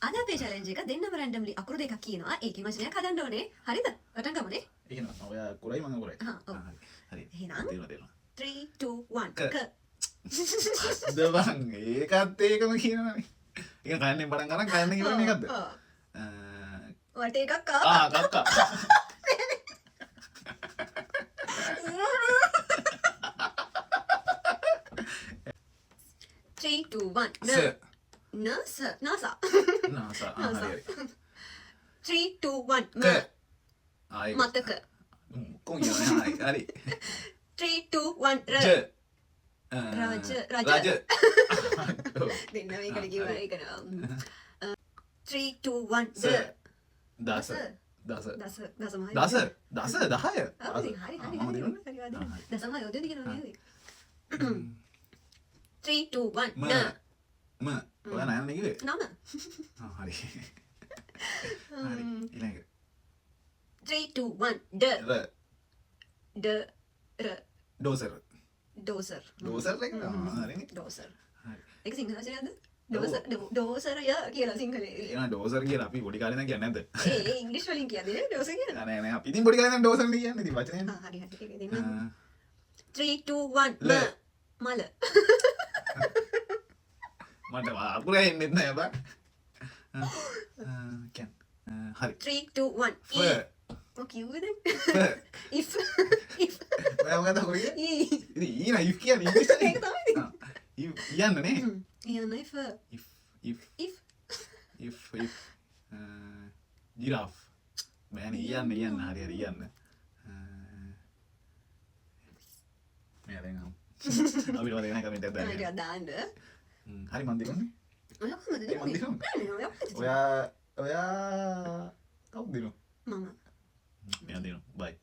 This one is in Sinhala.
අද අපේ challenge එක දෙන්නම randomly අකුරු දෙකක් කියනවා. ඒකේ වචනයක් හදන්න ඕනේ. හරිද? පටන් ගමුනේ. එහෙනම් ඔයා කුරයි මම කුරයි. ඔව්. හරි. එහෙනම් තේරුණා. 3 2 1 ක. දවන් ඒකත් ඒකම කියනවනේ. ඒක කයන්නේ පටන් ගන්න කයන්නේ කියන එකක්ද? ඔයාට එකක් කක්කා. 3 2 1 ස. NASA. නාසා. හරි. 3 2 1 ක. ආයි. මතක. කොහොමද හරි. 3 2 1 ජ. රජ. දෙන්න මේකට කිව්වා ඒක නේ. 3 2 1 ස. දස. දස. දසමයි. දස. දස 10. හරි දසමයි ඔතන කියනවා නේද? 3 2 1 ම. ම. ඔයා නෑනේ කිව්වේ. නම. හරි. හරි. ඊළඟ. 3 2 1 ඩ ර. ඩ ර ඩෝසර්. ඩෝසර්. ඩෝසර් එක හරිනේ. ඩෝසර්. හරි. ඒක සිංහල වචනයක්ද? ඩෝසරය කියලා සිංහලේ. එහෙනම් ඩෝසර් කියලා අපි පොඩි කාලේ නම් කියන්නේ නැද්ද? ඒ ඉංග්‍රීසි වලින් කියන්නේ නේ ඩෝසර් කියලා. නෑ නෑ අපි ඉතින් පොඩි කාලේ නම් ඩෝසර් නේ කියන්නේ ඉතින් වචනේ. හරි ඒක දෙන්න. 3 2 1 ල. මල. මට අකුරේ එන්නේ නැහැ බා. කැන්. හරි. 3 2 1 ෆ. ඔය කිව්වද? ෆ. if ඔයා මොකද කොරිය? e ඉතින් ඊ නා if කියන්නේ ඉංග්‍රීසි ඒක තමයි. if යන්න නේ. ඊයනයි ෆ if if giraffe. බෑනේ යන්න හරි යන්න. මම දැන් අපිට වදින කමෙන්ට් එකක් දාන්න. ටිකක් දාන්න. හරි මන් දෙන්නේ. ඔයා කොහමද දෙන්නේ? මන් දෙනවා. නෑ නෑ ඔයා ඔයා කවුද දෙනවා? මම මම දෙනවා. බයි.